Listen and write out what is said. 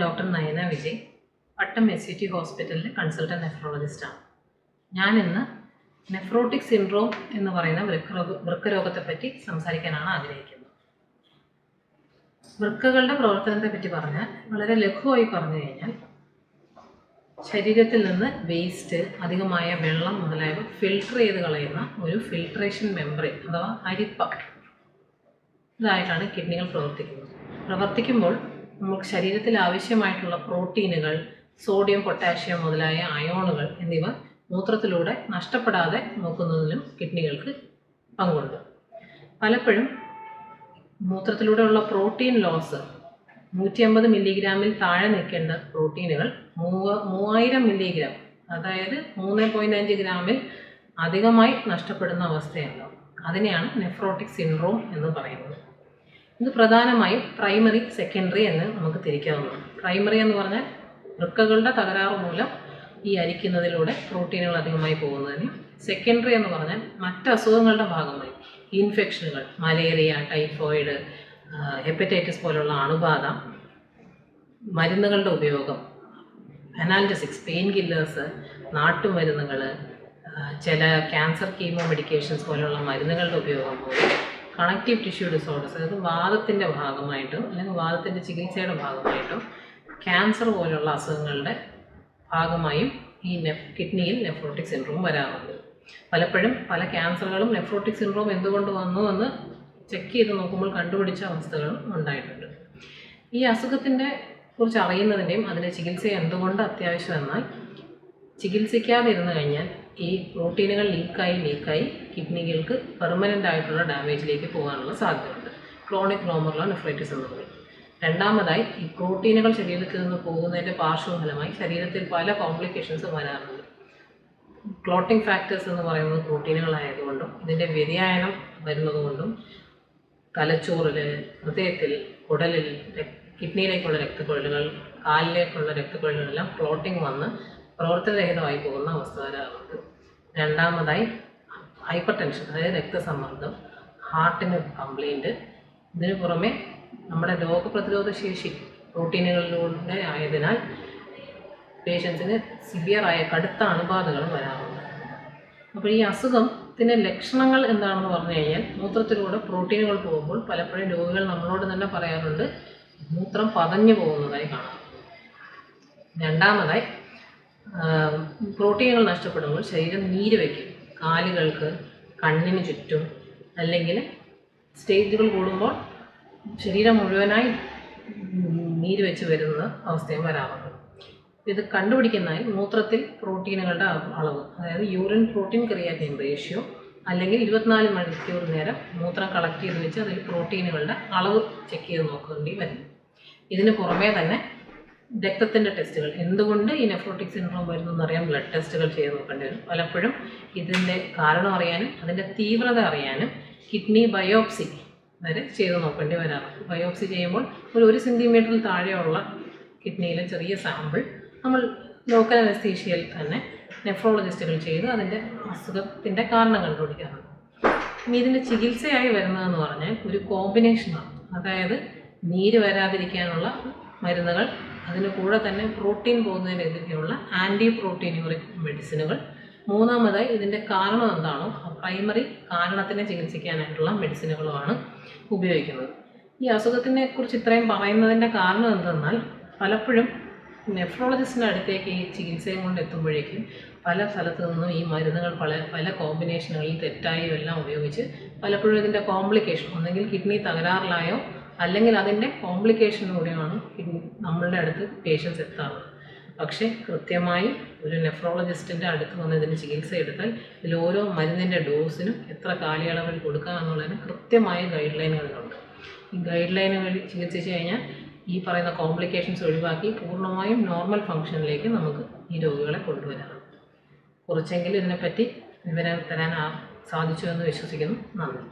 Doctor Nayana Vijay, പട്ടം SUT ഹോസ്പിറ്റലിലെ consultant നെഫ്രോളജിസ്റ്റാണ്. ഞാനിന്ന് nephrotic syndrome എന്ന് പറയുന്ന വൃക്കരോഗത്തെപ്പറ്റി സംസാരിക്കാനാണ് ആഗ്രഹിക്കുന്നത്. വൃക്കകളുടെ പ്രവർത്തനത്തെപ്പറ്റി പറഞ്ഞാൽ വളരെ ലഘുവായി പറഞ്ഞു കഴിഞ്ഞാൽ, ശരീരത്തിൽ നിന്ന് വേസ്റ്റ്, അധികമായ വെള്ളം മുതലായവ ഫിൽട്ടർ ചെയ്ത് കളയുന്ന ഒരു ഫിൽട്രേഷൻ മെംബ്രെയിൻ അഥവാ അരിപ്പ ഇതായിട്ടാണ് കിഡ്നികൾ പ്രവർത്തിക്കുമ്പോൾ നമുക്ക് ശരീരത്തിൽ ആവശ്യമായിട്ടുള്ള പ്രോട്ടീനുകൾ, സോഡിയം, പൊട്ടാഷ്യം മുതലായ അയോണുകൾ എന്നിവ മൂത്രത്തിലൂടെ നഷ്ടപ്പെടാതെ നോക്കുന്നതിലും കിഡ്നികൾക്ക് പങ്കുണ്ട്. പലപ്പോഴും മൂത്രത്തിലൂടെയുള്ള പ്രോട്ടീൻ ലോസ് 150 മില്ലിഗ്രാമിൽ താഴെ നിൽക്കേണ്ട പ്രോട്ടീനുകൾ 3000 മില്ലിഗ്രാം, അതായത് 3.5 ഗ്രാമിൽ അധികമായി നഷ്ടപ്പെടുന്ന അവസ്ഥയുണ്ടാവും. അതിനെയാണ് നെഫ്രോട്ടിക് സിൻഡ്രോം എന്ന് പറയുന്നത്. ഇത് പ്രധാനമായും പ്രൈമറി, സെക്കൻഡറി എന്ന് നമുക്ക് തിരിക്കാവുന്നതാണ്. പ്രൈമറി എന്ന് പറഞ്ഞാൽ വൃക്കകളുടെ തകരാറ് മൂലം ഈ അരിക്കുന്നതിലൂടെ പ്രോട്ടീനുകൾ അധികമായി പോകുന്നതിന്. സെക്കൻഡറി എന്ന് പറഞ്ഞാൽ മറ്റ് അസുഖങ്ങളുടെ ഭാഗമായി ഇൻഫെക്ഷനുകൾ, മലേറിയ, ടൈഫോയിഡ്, ഹെപ്പറ്റൈറ്റിസ് പോലുള്ള അണുബാധ, മരുന്നുകളുടെ ഉപയോഗം, അനാൽജസിക്സ്, പെയിൻ കില്ലേഴ്സ്, നാട്ടുമരുന്നുകൾ, ചില ക്യാൻസർ കീമോ മെഡിക്കേഷൻസ് പോലുള്ള മരുന്നുകളുടെ ഉപയോഗം പോലും കണക്റ്റീവ് ടിഷ്യൂ ഡിസോർഡേഴ്സ്, അതായത് വാദത്തിൻ്റെ ഭാഗമായിട്ടും അല്ലെങ്കിൽ വാദത്തിൻ്റെ ചികിത്സയുടെ ഭാഗമായിട്ടും ക്യാൻസർ പോലുള്ള അസുഖങ്ങളുടെ ഭാഗമായും ഈ കിഡ്നിയിൽ നെഫ്രോട്ടിക് സിൻഡ്രോം വരാറുണ്ട്. പലപ്പോഴും പല ക്യാൻസറുകളും നെഫ്രോട്ടിക് സിൻഡ്രോം എന്തുകൊണ്ട് വന്നു എന്ന് ചെക്ക് ചെയ്ത് നോക്കുമ്പോൾ കണ്ടുപിടിച്ച അവസ്ഥകളും ഉണ്ടായിട്ടുണ്ട്. ഈ അസുഖത്തിൻ്റെ കുറിച്ച് അറിയുന്നതിൻ്റെയും അതിൻ്റെ ചികിത്സ എന്തുകൊണ്ട് അത്യാവശ്യം എന്നാൽ, ചികിത്സിക്കാതെ ഇരുന്ന് കഴിഞ്ഞാൽ ഈ പ്രോട്ടീനുകൾ ലീക്കായി കിഡ്നികൾക്ക് പെർമനൻ്റ് ആയിട്ടുള്ള ഡാമേജിലേക്ക് പോകാനുള്ള സാധ്യതയുണ്ട്. ക്രോണിക് ഗ്ലോമറുലർ നെഫ്രൈറ്റിസ് എന്ന് പറയും. രണ്ടാമതായി, ഈ പ്രോട്ടീനുകൾ ശരീരത്തിൽ നിന്ന് പോകുന്നതിൻ്റെ പാർശ്വഫലമായി ശരീരത്തിൽ പല കോംപ്ലിക്കേഷൻസും വരാറുണ്ട്. ക്ലോട്ടിംഗ് ഫാക്ടേഴ്സ് എന്ന് പറയുന്നത് പ്രോട്ടീനുകളായതുകൊണ്ടും ഇതിൻ്റെ വ്യതിയാനം വരുന്നതുകൊണ്ടും തലച്ചോറിൽ, ഹൃദയത്തിൽ, കുടലിൽ, കിഡ്നിയിലേക്കുള്ള രക്തക്കുഴലുകൾ, കാലിലേക്കുള്ള രക്തക്കുഴലുകളെല്ലാം ക്ലോട്ടിംഗ് വന്ന് പ്രവർത്തനരഹിതമായി പോകുന്ന അവസ്ഥ വരാറുണ്ട്. രണ്ടാമതായി, ഹൈപ്പർ ടെൻഷൻ, അതായത് രക്തസമ്മർദ്ദം, ഹാർട്ടിന് കംപ്ലൈൻറ്റ്. ഇതിനു പുറമെ നമ്മുടെ രോഗപ്രതിരോധ ശേഷി പ്രോട്ടീനുകളിലൂടെ ആയതിനാൽ പേഷ്യൻസിന് സിവിയറായ കടുത്ത അണുബാധകളും വരാറുണ്ട്. അപ്പോൾ ഈ അസുഖത്തിൻ്റെ ലക്ഷണങ്ങൾ എന്താണെന്ന് പറഞ്ഞു കഴിഞ്ഞാൽ, മൂത്രത്തിലൂടെ പ്രോട്ടീനുകൾ പോകുമ്പോൾ പലപ്പോഴും രോഗികൾ നമ്മളോട് തന്നെ പറയാറുണ്ട്, മൂത്രം പതഞ്ഞു പോകുന്നതായി കാണാം. രണ്ടാമതായി, പ്രോട്ടീനുകൾ നഷ്ടപ്പെടുമ്പോൾ ശരീരം നീര് വയ്ക്കും. കാലുകൾക്ക്, കണ്ണിന് ചുറ്റും, അല്ലെങ്കിൽ സ്റ്റേജുകൾ കൂടുമ്പോൾ ശരീരം മുഴുവനായി നീര് വെച്ച് വരുന്ന അവസ്ഥയും വരാറുണ്ട്. ഇത് കണ്ടുപിടിക്കുന്നതിൽ മൂത്രത്തിൽ പ്രോട്ടീനുകളുടെ അളവ്, അതായത് യൂറിൻ പ്രോട്ടീൻ ക്രിയാറ്റിൻ റേഷ്യോ, അല്ലെങ്കിൽ 24 മണിക്കൂർ നേരം മൂത്രം കളക്ട് ചെയ്ത് വെച്ച് അതിൽ പ്രോട്ടീനുകളുടെ അളവ് ചെക്ക് ചെയ്ത് നോക്കേണ്ടി വരും. ഇതിന് പുറമേ തന്നെ രക്തത്തിൻ്റെ ടെസ്റ്റുകൾ, എന്തുകൊണ്ട് ഈ നെഫ്രോട്ടിക് സിൻഡ്രോം വരുന്നു എന്നറിയാൻ ബ്ലഡ് ടെസ്റ്റുകൾ ചെയ്ത് നോക്കേണ്ടി വരും. പലപ്പോഴും ഇതിൻ്റെ കാരണം അറിയാനും അതിൻ്റെ തീവ്രത അറിയാനും കിഡ്നി ബയോപ്സി വരെ ചെയ്ത് നോക്കേണ്ടി വരാറുണ്ട്. ബയോപ്സി ചെയ്യുമ്പോൾ ഒരു 1 സെൻറ്റിമീറ്ററിൽ താഴെയുള്ള കിഡ്നിയിലെ ചെറിയ സാമ്പിൾ നമ്മൾ ലോക്കൽ അനസ്തീഷ്യയിൽ തന്നെ നെഫ്രോളജിസ്റ്റുകൾ ചെയ്ത് അതിൻ്റെ അസുഖത്തിൻ്റെ കാരണം കണ്ടുപിടിക്കാറുണ്ട്. ഇനി ഇതിൻ്റെ ചികിത്സയായി വരുന്നതെന്ന് പറഞ്ഞാൽ ഒരു കോമ്പിനേഷനാണ്. അതായത് നീര് വരാതിരിക്കാനുള്ള മരുന്നുകൾ, അതിന് കൂടെ തന്നെ പ്രോട്ടീൻ പോകുന്നതിനെതിരെയുള്ള ആൻറ്റി പ്രോട്ടീനൂറിക് മെഡിസിനുകൾ, മൂന്നാമതായി ഇതിൻ്റെ കാരണം എന്താണോ ആ പ്രൈമറി കാരണത്തിനെ ചികിത്സിക്കാനായിട്ടുള്ള മെഡിസിനുകളുമാണ് ഉപയോഗിക്കുന്നത്. ഈ അസുഖത്തിനെ കുറിച്ച് ഇത്രയും പറയുന്നതിൻ്റെ കാരണം എന്തെന്നാൽ, പലപ്പോഴും നെഫ്രോളജിസ്റ്റിൻ്റെ അടുത്തേക്ക് ഈ ചികിത്സയും കൊണ്ട് എത്തുമ്പോഴേക്കും പല സ്ഥലത്തു നിന്നും ഈ മരുന്നുകൾ പല കോമ്പിനേഷനുകളിൽ തെറ്റായും എല്ലാം ഉപയോഗിച്ച് പലപ്പോഴും ഇതിൻ്റെ കോംപ്ലിക്കേഷൻ, ഒന്നെങ്കിൽ കിഡ്നി തകരാറിലായോ അല്ലെങ്കിൽ അതിൻ്റെ കോംപ്ലിക്കേഷനിലൂടെയാണ് നമ്മളുടെ അടുത്ത് പേഷ്യൻസ് എത്താറുള്ളത്. പക്ഷേ കൃത്യമായി ഒരു നെഫ്രോളജിസ്റ്റിൻ്റെ അടുത്ത് വന്ന് ഇതിന് ചികിത്സ എടുത്താൽ ഇതിൽ ഓരോ മരുന്നിൻ്റെ ഡോസിനും എത്ര കാലയളവിൽ കൊടുക്കുക എന്നുള്ളതിന് കൃത്യമായ ഗൈഡ് ലൈനുകളുണ്ട്. ഈ ഗൈഡ് ലൈനുകളിൽ ചികിത്സിച്ച് കഴിഞ്ഞാൽ ഈ പറയുന്ന കോംപ്ലിക്കേഷൻസ് ഒഴിവാക്കി പൂർണ്ണമായും നോർമൽ ഫംഗ്ഷനിലേക്ക് നമുക്ക് ഈ രോഗികളെ കൊണ്ടുവരാം. കുറച്ചെങ്കിലും ഇതിനെപ്പറ്റി വിവരം തരാൻ സാധിച്ചു എന്ന് വിശ്വസിക്കുന്നു. നന്ദി.